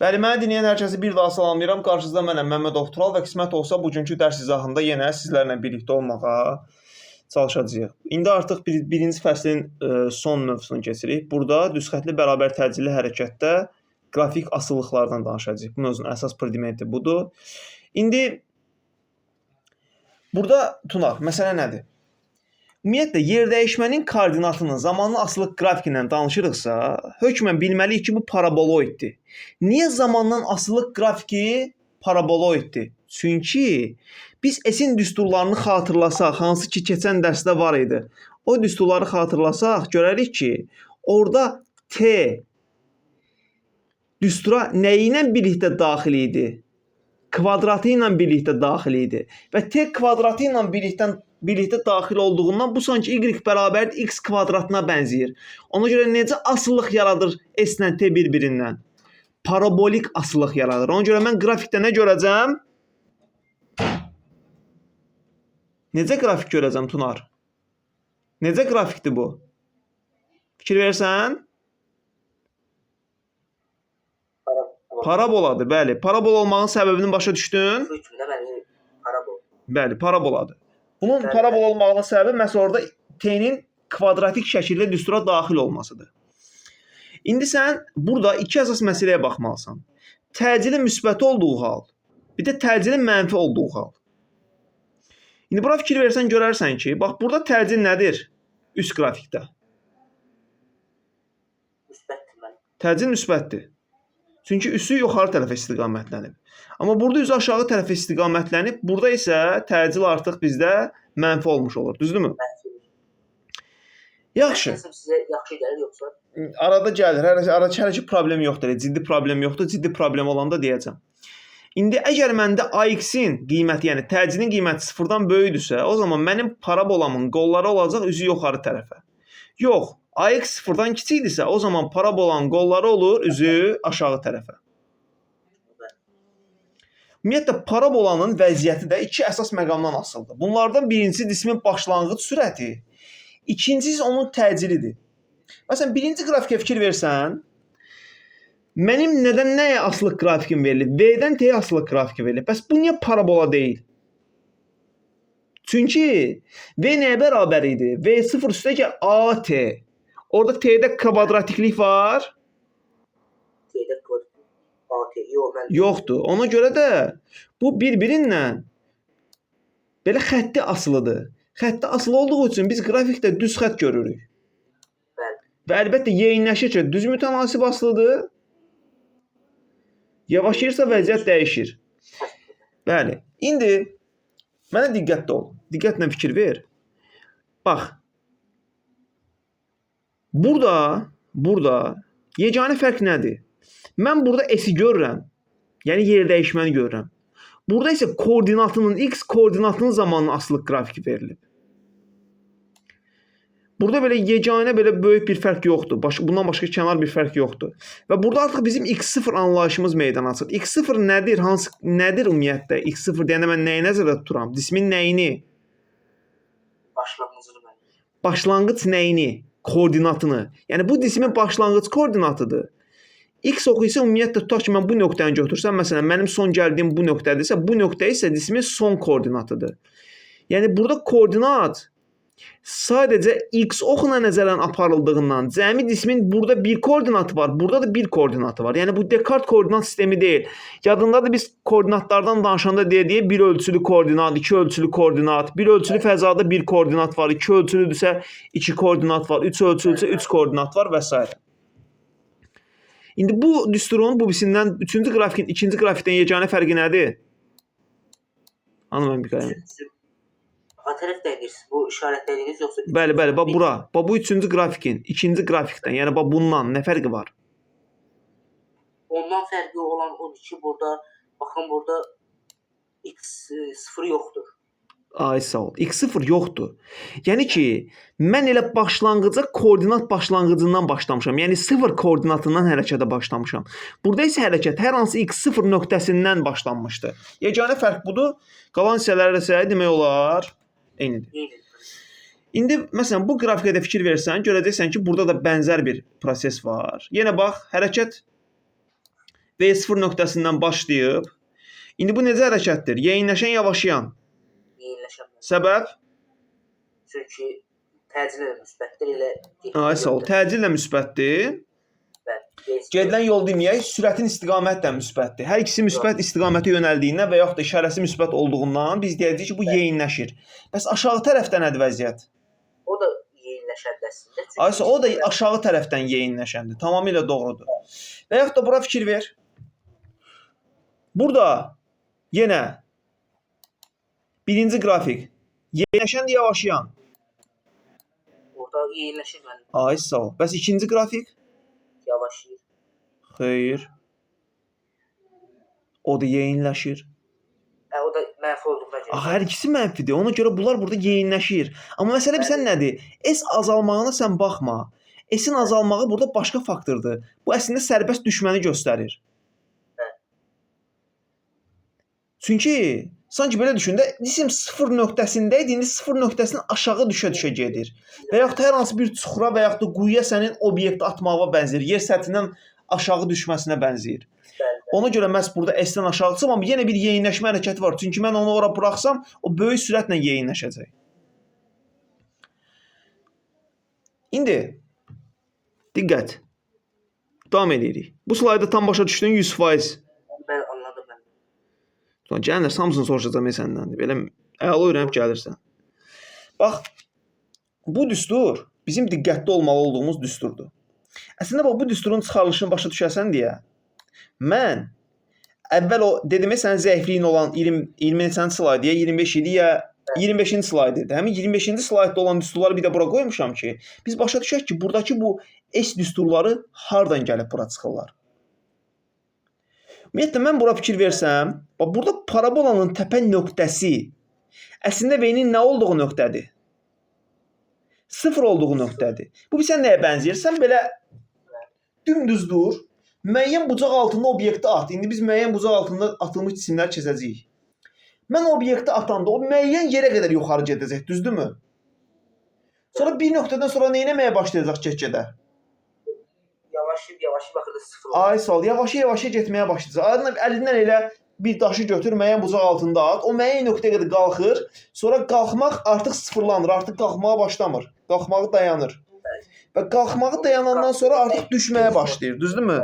Bəli, məni dinləyən hər kəsi bir daha salamlayıram. Qarşınızda mənəm Məmmədov Tural və qismət olsa bugünkü dərs izahında yenə sizlərlə birlikdə olmağa çalışacağıq. İndi artıq birinci fəslin son mövzusunu keçirik. Burada düzxətli bərabər təcili hərəkətdə qrafik asılılıqlardan danışacağıq. Bu mövzunun əsas predimenti budur. İndi burada Tunar, məsələ nədir? Ümumiyyətlə, yerdəyişmənin koordinatının zamanlı asılılıq qrafiki ilə danışırıqsa, hökmən bilməliyik ki, bu paraboloiddir. Niyə zamandan asılılıq qrafiki paraboloiddir? Çünki biz S-in düsturlarını xatırlasaq, hansı ki, keçən dərsdə var idi. O düsturları xatırlasaq, görərik ki, orada T düstura nəyi ilə birlikdə daxil idi? Kvadratı ilə birlikdə daxil idi. Və T kvadratı ilə birlikdə daxil olduğundan bu sanki y bərabər x kvadratına bənzəyir. Ona görə necə asıllıq yaradır S ilə T bir-birindən? Parabolik asıllıq yaradır. Ona görə mən qrafikdə nə görəcəm? Necə qrafik görəcəm Tunar? Necə qrafikdir bu? Fikir versən? Paraboladır, bəli. Parabol olmağın səbəbini başa düşdün? Bəli, paraboladır. Bunun parabol olmağının səbəbi məhz orada T-nin kvadratik şəkildə düstura daxil olmasıdır. İndi sən burada iki əsas məsələyə baxmalısan. Təcilin müsbəti olduğu hal, bir də təcilin mənfi olduğu hal. İndi bura fikir versən görərsən ki, bax burada təcil nədir? Üst qrafikdə. Təcil müsbətdir. Çünki üssü yuxarı tərəfə istiqamətlənib. Amma burada üzü aşağı tərəfə istiqamətlənib, burada isə təcil artıq bizdə mənfi olmuş olur. Düzdürmü? Yaxşı. Sizə yaxşı gəlir yoxsa? Arada gəlir. Arada hələ ki problem yoxdur. Ciddi problem yoxdur. Ciddi problem olanda deyəcəm. İndi əgər məndə AX-in qiyməti, yəni təcilin qiyməti sıfırdan böyükdürsə, o zaman mənim parabolamın qolları olacaq üzü yuxarı tərəfə. Yox, AX sıfırdan kiçikdirsə, o zaman parabolanın qolları olur üzü aşağı tərəfə. Ümumiyyətlə, parabolanın vəziyyəti də iki əsas məqamdan asılıdır. Bunlardan birincisi cismin başlanğıc sürəti, ikincisi onun təcilidir. Məsələn, birinci qrafikə fikir versən, mənim nədən nəyə asılıq qrafikim verilib? V-dən T-yə asılıq qrafiki verilib. Bəs bu niyə parabola deyil? Çünki V nəyə bərabər idi? V0 üstəgə AT. Orada T-də kvadratiklik var. T-də AT yoxdur. Ona görə də bu bir-birindən belə xətti asılıdır. Xətti asılı olduğu üçün biz qrafikdə düz xətt görürük. Və əlbəttə yeyinləşir ki, düz mütənasib asılıdır. Yavaşlayırsa vəziyyət dəyişir. Bəli. İndi mənə diqqətli ol. Diqqətlə fikir ver. Bax. Burada yeganə fərq nədir? Mən burada S-i görürəm. Yəni yer dəyişməni görürəm. Burada isə koordinatının, x koordinatının zamanlı asılılıq qrafiki verilib. Burada belə yeganə belə böyük bir fərq yoxdur. Bundan başqa kənar bir fərq yoxdur. Və burada artıq bizim x0 anlayışımız meydana çıxır. x0 nədir? Nədir ümumiyyətlə? x0 deyəndə mən nəyi nəzərdə tuturam? Cismin nəyini? Başlanğıc nəyini? Koordinatını. Yəni bu cismin başlanğıc koordinatıdır. X oxu isə ümumiyyətlə tutaq ki, mən bu nöqtəni götürsəm, məsələn, mənim son gəldiyim bu nöqtədirsə, bu nöqtə isə cismin son koordinatıdır. Yəni burada koordinat sadəcə x oxuna nəzərən aparıldığından cəmi cismin burada bir koordinatı var, burada da bir koordinatı var. Yəni bu Descartes koordinat sistemi deyil. Yadındadır biz koordinatlardan danışanda deyə bir ölçülü koordinat, iki ölçülü koordinat, bir ölçülü fəzada bir koordinat var, iki ölçülüdürsə iki koordinat var, üç ölçülüdürsə üç koordinat var və s. İndi bu düsturun bu birisindən üçüncü qrafikin ikinci grafikdən yeganə fərqi nədir? Anlamam bir qələm. A tərəfdən deyirsiniz, bu işarətlədiniz yoxsa? Bəli, bax bura. Bax bu üçüncü grafikin ikinci grafikdən, yəni bax bundan nə fərqi var? Ondan fərqi olan odur ki, burada baxın burada x0 yoxdur. Ay sağ ol. X0 yoxdur. Yəni ki, mən elə başlanğıca koordinat başlanğıcından başlamışam. Yəni 0 koordinatından hərəkətə başlamışam. Burada isə hərəkət hər hansı x0 nöqtəsindən başlanmışdı. Yeganə fərq budur. Qalan hissələrə isə demək olar eynidir. İndi məsələn bu qrafikə də fikir versən, görəcəksən ki, burada da bənzər bir proses var. Yenə bax, hərəkət V0 nöqtəsindən başlayıb. İndi bu necə hərəkətdir? Yeyinləşən, yavaşayan. Yeyinləşən. Səbəb? Çünki təcil ilə müsbətdir elə. Ay sağ ol. Təcillə müsbətdir. Gedilən yol deməyək, sürətin istiqaməti də müsbətdir. Hər ikisi müsbət istiqamətə yönəldiyindən və yaxud da işarəsi müsbət olduğundan biz deyəcəyik ki, bu yeyinləşir. Bəs aşağı tərəfdə nədir vəziyyət? O da yeyinləşəndə əslində. Aysa o da aşağı tərəfdən yeyinləşəndir. Tamamilə doğrudur. Və yaxud da bura fikir ver. Burada yenə birinci qrafik yeyinləşən, yavaşayan. Orada yeyinləşir mənim. Ay sağ ol. Bəs ikinci qrafik? Yavaşlayır. Xeyr. O da yeyinləşir. O da mənfi olduğuna görə. Hər ikisi mənfidir. Ona görə bunlar burada yeyinləşir. Amma məsələ bilsən nədir? S azalmağına sən baxma. S-in azalmağı burada başqa faktordur. Bu əslində sərbəst düşməni göstərir. Çünki sanki belə düşün də, cisim 0 nöqtəsində idi, indi 0 nöqtəsindən aşağı düşə-düşə gedir. Və yaxud da hər hansı bir çuxura və yaxud da quyuya sənin obyekti atmağa bənzəyir. Yer səthindən aşağı düşməsinə bənzəyir. Ona görə məhz burada S-dən aşağı çıxsam, amma yenə bir yeyinləşmə hərəkəti var. Çünki mən onu ora buraxsam, o böyük sürətlə yeyinləşəcək. İndi diqqət. Davam edirik. Bu slaydı tam başa düşdün 100%. Mən anladım mən. Sonra gəlirlər, hamısını soruşacağam səndən. Belə əla öyrənib gəlirsən. Bax, bu düstur bizim diqqətli olmalı olduğumuz düsturdur. Əslində bax, bu düsturun çıxarılışını başa düşəsən deyə mən əvvəl o dedim sənin zəifliyin olan 20 neçənci slaydı ya 25 idi ya 25-ci slaydı idi. Həmin 25-ci slaytda olan düsturları bir də bura qoymuşam ki, biz başa düşək ki, buradakı bu S düsturları hardan gəlib bura çıxırlar. Ümumiyyətlə, mən bura fikir versəm, bax, burada parabolanın təpə nöqtəsi əslində V-nin nə olduğu nöqtədir? 0 olduğu nöqtədir. Bu bilsən nəyə bənzəyir? Sən belə dümdüz dur, müəyyən bucaq altında obyekti at. İndi biz müəyyən bucaq altında atılmış cisimlər keçəcəyik. Mən obyekti atanda o müəyyən yerə qədər yuxarı gedəcək, düzdürmü? Sonra bir nöqtədən sonra nə etməyə başlayacaq get-gedə? Yavaşlayıb axırda 0 olur. Ay sağ ol, yavaşa getməyə başlayacaq. Əlindən elə bir daşı götür, müəyyən bucaq altında at. O müəyyən nöqtəyə qədər qalxır. Sonra qalxmaq artıq sıfırlanır, artıq qalxmağa başlamır. Qalxmağı dayanır. Və qalxmağı dayanandan sonra artıq düşməyə başlayır, düzdürmü?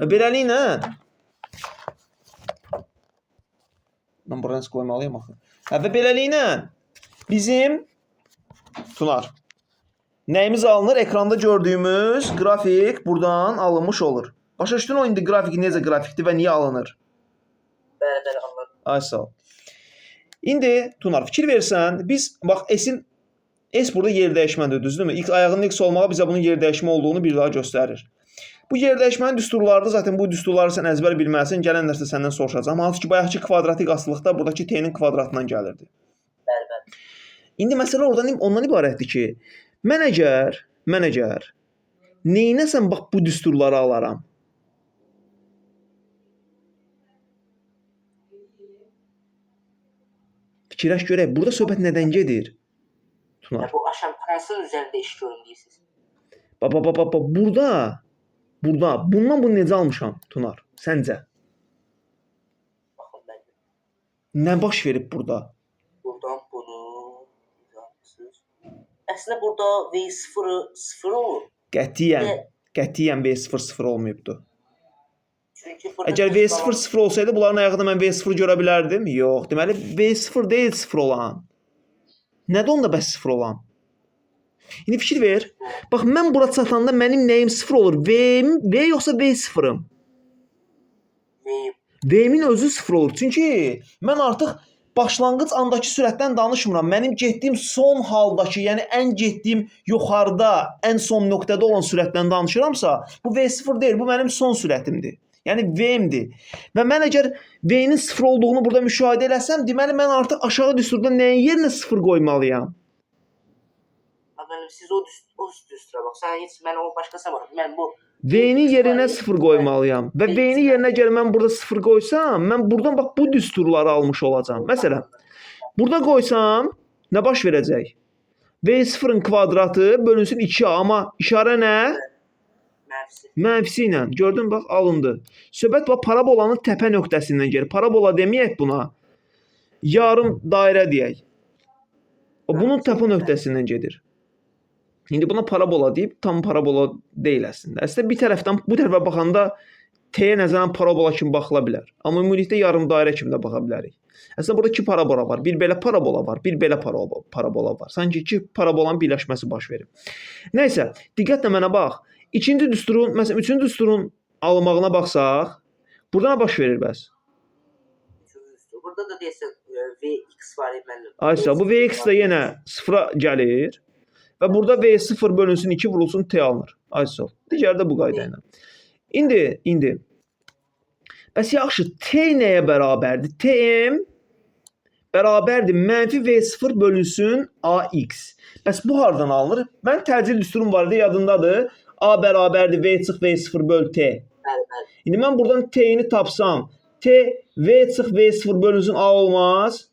Beləliklə mən buranı qoymalıyam axı. Və beləliklə bizim Tunar nəyimiz alınır? Ekranda gördüyümüz qrafik buradan alınmış olur. Başa düşdün o indi qrafik necə qrafikdir və niyə alınır? Bəli, anladım. Ay sağ ol. İndi Tunar fikir versən, biz bax S burada yer dəyişmədir, düzdürmü? İlk ayağının X olmağa bizə bunun yer dəyişmə olduğunu bir daha göstərir. Bu yer dəyişmənin düsturlarıdır. Zaten bu düsturları sən əzbər bilməlisən. Gələn dərsdə səndən soruşacağam. Hansı ki, bayaqki kvadratik asılıqda buradakı T-nin kvadratından gəlirdi. Bəli. İndi məsələ ondan ibarətdir ki, mən əgər neynəsən bax bu düsturları alaram? Fikirləş görək, burada söhbət nədən gedir? Tunar. Bu aşağı hansının üzərində iş görün deyirsiniz? Burada bundan bunu necə almışam Tunar? Səncə? Baxın mən. Nə baş verib burada? Buradan bunu yazmışsınız. Əslində burada V0 0 olur. Qətiyyən V0 0 olmayıbdı. Çünki burada Əgər V0 0 olsaydı bunların ayağında mən V0 görə bilərdim. Yox, deməli V0 deyil 0 olan. Nədir onda bəs 0 olan? İndi fikir ver. Bax mən bura çatanda mənim nəyim 0 olur? V yoxsa V0-ım? V-min özü 0 olur. Çünki mən artıq başlanğıc andakı sürətdən danışmıram. Mənim getdiyim son haldakı, yəni ən getdiyim yuxarıda, ən son nöqtədə olan sürətdən danışıramsa, bu V0 deyil, bu mənim son sürətimdir. Yəni V-imdir. Və mən əgər V-nin 0 olduğunu burada müşahidə eləsəm, deməli mən artıq aşağı düsturda nəyin yerinə 0 qoymalıyam? Siz o düstura bax. Sən heç mən o başqasına bax. Mən bu V-nin yerinə 0 qoymalıyam. Və V-nin yerinə gəl mən burada 0 qoysam, mən buradan bax bu düsturları almış olacağam. Məsələn, burada qoysam nə baş verəcək? V0-ın kvadratı bölünsün 2-a, amma işarə nə? Mənfisi. Mənfisi ilə. Gördün bax alındı. Söhbət bax parabolanın təpə nöqtəsindən gəlir. Parabola deməyək buna. Yarım dairə deyək. O bunun təpə nöqtəsindən gedir. İndi buna parabola deyib, tam parabola deyil əslində. Əslində bir tərəfdən bu tərəfə baxanda T-yə nəzərən parabola kimi baxıla bilər. Amma ümumilikdə yarım dairə kimi də baxa bilərik. Əslində burada iki parabola var. Bir belə parabola var, bir belə parabola var. Sanki iki parabolanın birləşməsi baş verir. Nəysə, diqqətlə mənə bax. İkinci düsturun, məsələn, üçüncü düsturun alınmağına baxsaq, burada nə baş verir bəs? Burada da deyəsən Vx var müəllim. Aysa, bu Vx də yenə sıfıra gəlir. Və burada V0 bölünsün 2 vurulsun T alınır. Aysa, digər də bu qayda ilə. İndi bəs yaxşı, T nəyə bərabərdir? Tm bərabərdir mənfi V0 bölünsün AX. Bəs bu hardan alınır? Mən təcil düsturum var idi, yadındadır. A bərabərdir V çıx V0 böl T. Bəli. İndi mən buradan T-ni tapsam, T V çıx V0 bölünsün A olmaz?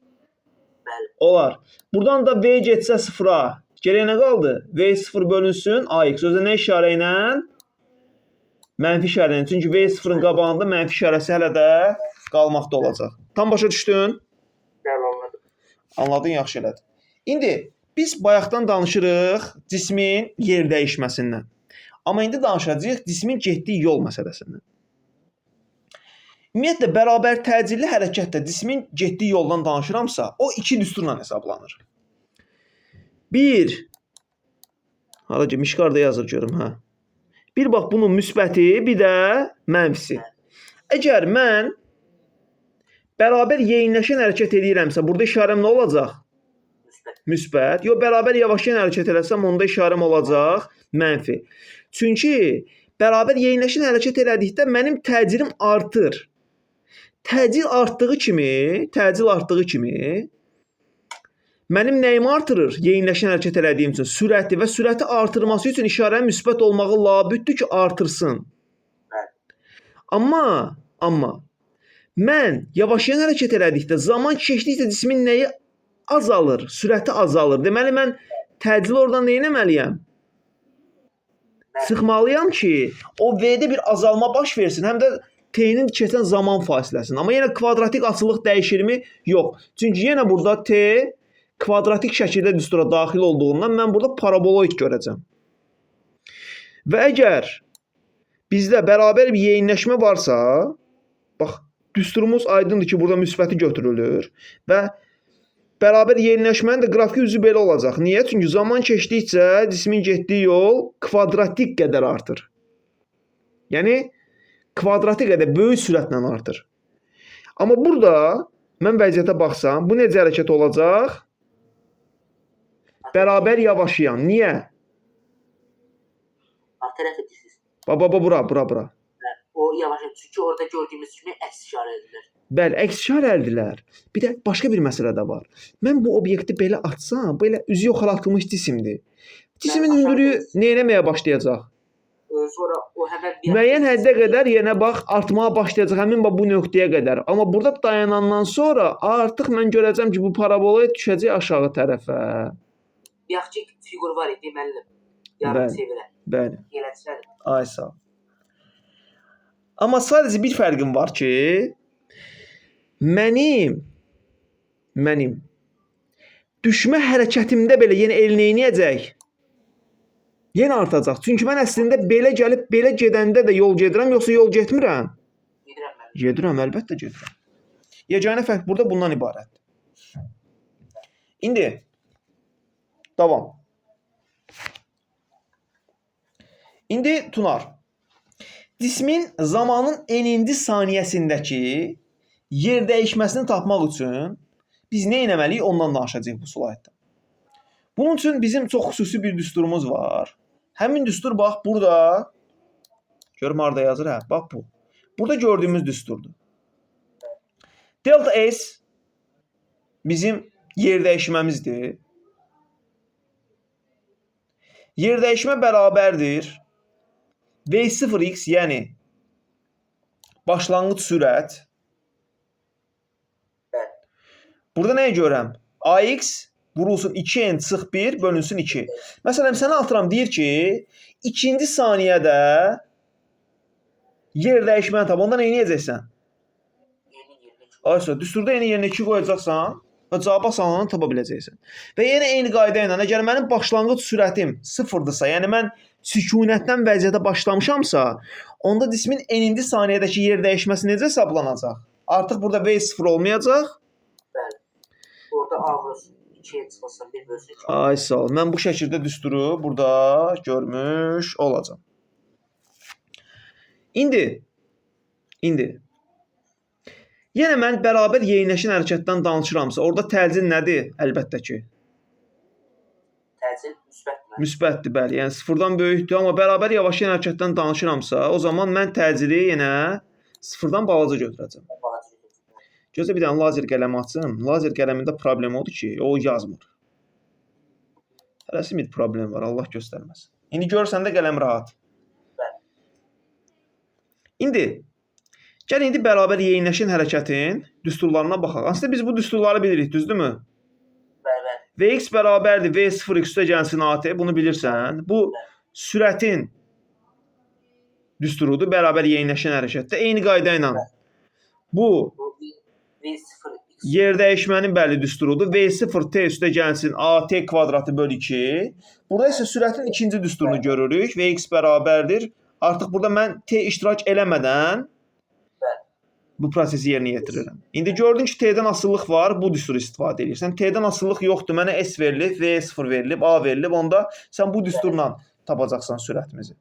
Bəli. Olar. Buradan da V getsə sıfıra. Geriyə nə qaldı? V0 bölünsün AX. Özə nə işarə ilə? Mənfi işarə ilə. Çünki V0-ın qabağında mənfi işarəsi hələ də qalmaqda olacaq. Tam başa düşdün? Bəli, anladım. Anladın, yaxşı elədin. İndi biz bayaqdan danışırıq cismin yer dəyişməsindən. Amma indi danışacağıq cismin getdiyi yol məsələsindən. Ümumiyyətlə, bərabər təcilli hərəkətdə cismin getdiyi yoldan danışıramsa, o iki düsturla hesablanır. Bir, haraca mişqarda yazır görüm, hə. Bir bax bunun müsbəti, bir də mənfisi. Əgər mən bərabər yeyinləşən hərəkət edirəmsə, burada işarəm nə olacaq? Müsbət. Yox, bərabər yavaşlayan hərəkət eləsəm, onda işarəm olacaq mənfi. Çünki bərabər yeyinləşən hərəkət elədikdə mənim təcilim artır. Təcil artdığı kimi mənim nəyimi artırır? Yeyinləşən hərəkət elədiyim üçün sürəti və sürəti artırması üçün işarənin müsbət olmağı labüddür ki, artırsın. Amma mən yavaşlayan hərəkət elədikdə, zaman keçdikcə cismin nəyi azalır? Sürəti azalır. Deməli, mən təcili oradan nə etməliyəm? Sıxmalıyam ki, o V-də bir azalma baş versin, həm də T-nin keçən zaman fasiləsini. Amma yenə kvadratik açılıq dəyişirmi? Yox. Çünki yenə burada T kvadratik şəkildə düstura daxil olduğundan mən burada paraboloid görəcəm. Və əgər bizdə bərabər bir yeyinləşmə varsa, bax, düsturumuz aydındır ki, burada müsbəti götürülür və bərabər yeyinləşmənin də qrafiki üzü belə olacaq. Niyə? Çünki zaman keçdikcə cismin getdiyi yol kvadratik qədər artır. Yəni, kvadratik qədər böyük sürətlə artır. Amma burada mən vəziyyətə baxsam, bu necə hərəkət olacaq? Bərabər yavaşlayan. Niyə? Alt tərəf edirsiniz. Bura. O yavaşlayan. Çünki orada gördüyümüz kimi əks işarə edilir. Bəli, əks işarə eldilər. Bir də başqa bir məsələ də var. Mən bu obyekti belə açsam, belə üzü yoxalatılmış cisimdir. Cismin hündürlüyü nə etməyə başlayacaq? Sonra o həmən bir müəyyən həddə qədər yenə bax artmağa başlayacaq həmin bu nöqtəyə qədər. Amma burada dayanandan sonra artıq mən görəcəm ki, bu parabola düşəcək aşağı tərəfə. yaxşı fiqur var idi müəllim. Yarım sevirə. Bəli. Eləçədir. Ay sağ ol. Amma sadəcə bir fərqim var ki, mənim düşmə hərəkətimdə belə yenə el neyniyəcək? Yenə artacaq. Çünki mən əslində belə gəlib, belə gedəndə də yol gedirəm, yoxsa yol getmirəm? Gedirəm müəllim. Gedirəm, əlbəttə gedirəm. Yeganə fərq burada bundan ibarətdir. İndi davam. İndi Tunar, cismin zamanın enindi saniyəsindəki yer dəyişməsini tapmaq üçün biz nə etməliyik? Ondan danışacağıq bu slaytda. Bunun üçün bizim çox xüsusi bir düsturumuz var. Həmin düstur bax burada. Görüm harda yazır, hə, bax bu. Burada gördüyümüz düsturdur. Delta S bizim yer dəyişməmizdir. Yer dəyişmə bərabərdir V0x, yəni başlanğıc sürət. Burada nəyə görəm? AX vurulsun 2n çıx 1 bölünsün 2. Məsələn, sənə atıram, deyir ki, ikinci saniyədə Yer dəyişməni tap. Onda nə edəcəksən? Yeni yerine çıkıyor. Aysa düsturda yeni yerinə 2 qoyacaqsan və cavab asanlığını tapa biləcəksən. Və yenə eyni qayda ilə əgər mənim başlanğıc sürətim 0-dırsa, yəni mən sükunətdən vəziyyətə başlamışamsa, onda cismin enindi saniyədəki yer dəyişməsi necə hesablanacaq? Artıq burada V0 olmayacaq. Bəli. Orada avrosu 2'ye çıxılsın, 1 bölsün 2. Ay sağ ol. Mən bu şəkildə düsturu burada görmüş olacam. İndi yenə mən bərabər yeyinləşən hərəkətdən danışıramsa, orada təcil nədir? Əlbəttə ki, Təcil müsbət mi? müsbətdir, bəli. Yəni 0-dan böyükdür, amma bərabər yavaşlayan hərəkətdən danışıramsa, o zaman mən təcili yenə 0-dan balaca götürəcəm. Balaca götürürəm. Gözlə bir dənə lazer qələmi açım. Lazer qələmində problem odur ki, o yazmır. Hərəsi bir problem var, Allah göstərməsin. İndi görürsən də qələm rahat. Bəli. İndi gəl indi bərabər yeyinləşən hərəkətin düsturlarına baxaq. Aslında biz bu düsturları bilirik, düzdürmü? Bəli, bəli. Vx bərabərdir V0 üstə gəlsin AT, bunu bilirsən. Bu sürətin düsturudur, bərabər yeyinləşən hərəkətdə. Eyni qayda ilə bu Bu V0 X. yer dəyişmənin bəli düsturudur. V0 T üstə gəlsin AT kvadratı bölü 2. Burada isə sürətin ikinci düsturunu görürük. Vx bərabərdir. Artıq burada mən T iştirak eləmədən bu prosesi yerinə yetirirəm. İndi gördün ki, T'dən asıllıq var, bu düsturu istifadə edirsən. T'dən asıllıq yoxdur, mənə S verilib, V0 verilib, A verilib, onda sən bu düsturla tapacaqsan sürətimizi.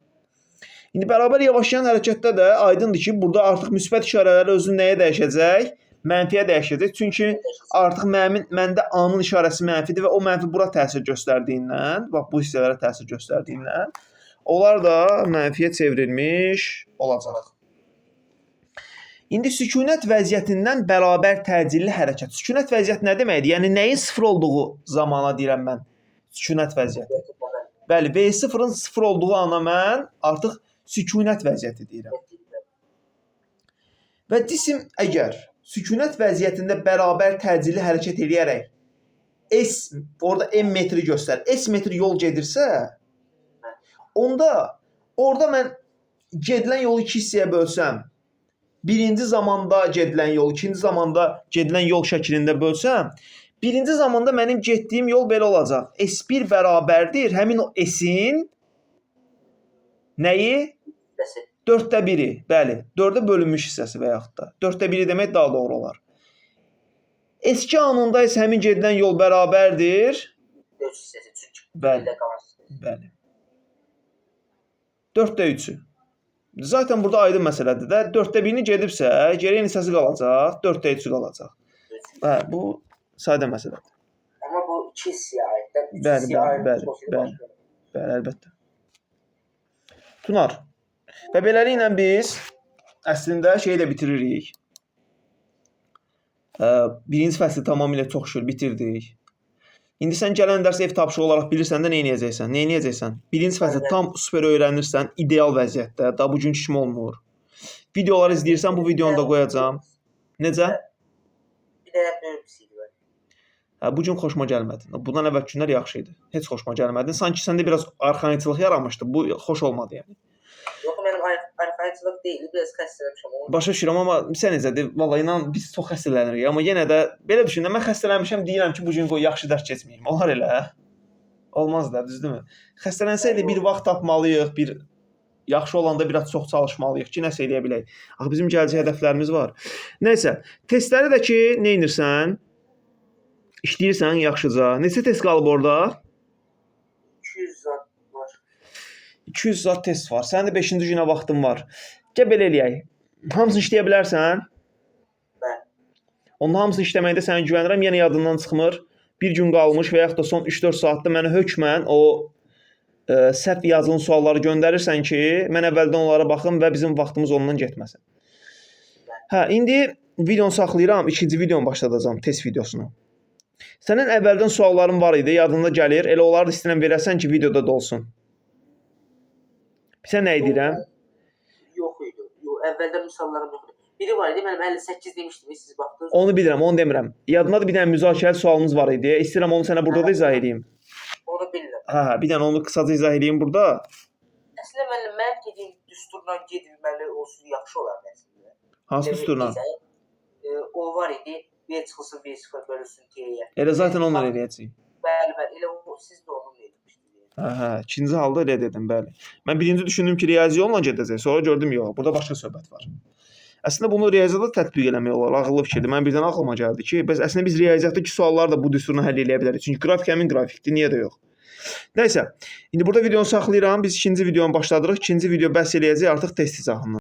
İndi bərabər yavaşlayan hərəkətdə də aydındır ki, burada artıq müsbət işarələri özünü nəyə dəyişəcək? Mənfiyə dəyişəcək. Çünki artıq məndə A-nın işarəsi mənfidir və o mənfi bura təsir göstərdiyindən, bax bu hissələrə təsir göstərdiyindən, onlar da mənfiyə çevrilmiş olacaq. İndi sükunət vəziyyətindən bərabər təcilli hərəkət. Sükunət vəziyyəti nə deməkdir? Yəni nəyin 0 olduğu zamana deyirəm mən sükunət vəziyyəti. Bəli, V0-ın 0 olduğu ana mən artıq sükunət vəziyyəti deyirəm. Və cisim əgər sükunət vəziyyətində bərabər təcilli hərəkət edərək S, orada M metri göstər, S metri yol gedirsə, onda orada mən gedilən yolu 2 hissəyə bölsəm, birinci zamanda gedilən yol, ikinci zamanda gedilən yol şəklində bölsəm, birinci zamanda mənim getdiyim yol belə olacaq. S1 bərabərdir həmin o S-in nəyi? 4də 1-i. Bəli, 4-ə bölünmüş hissəsi və yaxud da. 4də 1-i demək daha doğru olar. S2 anında isə həmin gedilən yol bərabərdir. 4 hissəsi çünki. Bəli. Bəli. 4də 3-ü. Zaten burada aydın məsələdir də. 4də 1-ini gedibsə, geriyə hissəsi qalacaq, 4də 3-ü qalacaq. Hə, bu sadə məsələdir. Amma bu 2 hissəyə aiddir. Bəli, əlbəttə. Tunar. Və beləliklə biz əslində şeyi də bitiririk. Birinci fəsli tamamilə çox şükür bitirdik. İndi sən gələn dərs ev tapşırığı olaraq bilirsən də nə edəcəksən? Nə edəcəksən? Birinci fəsli tam super öyrənirsən, ideal vəziyyətdə. Da bu gün kimi olmur. Videoları izləyirsən, bu videonu da qoyacağam. Necə? Bir də böyük bir şey var. Hə, bu gün xoşuma gəlmədi. Bundan əvvəl günlər yaxşı idi. Heç xoşuma gəlmədi. Sanki səndə biraz arxayınçılıq yaranmışdı. Bu xoş olmadı yəni. Yox, mənim arxayınçılıq deyil, biraz xəstələmişəm. Başa düşürəm, amma sən necədir? Vallahi inan biz çox xəstələnirik, amma yenə də belə düşünürəm. Mən xəstələnmişəm, deyirəm ki, bu gün qoy yaxşı dərs keçməyim. Olar elə. Olmaz da, düzdürmü? Xəstələnsəydi bir vaxt tapmalıyıq, bir yaxşı olanda biraz çox çalışmalıyıq ki, nəsə eləyə bilək. Axı bizim gələcək hədəflərimiz var. Nəysə, testləri də ki, nə edirsən? İşləyirsən yaxşıca. Neçə test qalıb orada? 200 zat var. 200 zat test var. Sənin də 5-ci günə vaxtın var. Gəl belə eləyək. Hamısını işləyə bilərsən? Bəli. Onun hamısını işləməkdə sənə güvənirəm. Yenə yadından çıxmır. Bir gün qalmış və yaxud da son 3-4 saatda mənə hökmən o səhv yazılan sualları göndərirsən ki, mən əvvəldən onlara baxım və bizim vaxtımız ondan getməsin. Hə, indi videonu saxlayıram. İkinci videonu başladacağam, test videosunu. Sənin əvvəldən sualların var idi, yadında gəlir. Elə onları da istəyirəm verəsən ki, videoda da olsun. Sən nə edirəm? Yox idi. Yox, əvvəldən misallarım yox idi. Biri var idi, mənim 58 demişdim, siz baxdınız. Onu bilirəm, onu demirəm. Yadında da bir dənə müzakirəli sualımız var idi. İstəyirəm onu sənə burada da izah edeyim. Onu bilmirəm. Hə, bir dənə onu qısaca izah edeyim burada. Əslində mən dediyim düstur düsturla gedilməli olsun, yaxşı olar əslində. Hansı düsturla? O var idi, V çıxılsın, V0 bölünsün T-yə. Elə zaten onlar eləyəcək. Bəli, elə o, siz də onun eləmişdiniz. Hə, ikinci halda elə dedim, bəli. Mən birinci düşündüm ki, riyazi yolla gedəcək, sonra gördüm yox, burada başqa söhbət var. Əslində bunu riyaziyyata tətbiq eləmək olar, ağıllı fikirdir. Mən birdən ağlıma gəldi ki, bəs əslində biz riyaziyyatdakı sualları da bu düsturla həll edə bilərik. Çünki qrafik həmin qrafikdir, niyə də yox? Nəysə, indi burada videonu saxlayıram. Biz ikinci videonu başladırıq. İkinci video bəhs eləyəcək artıq test izahından.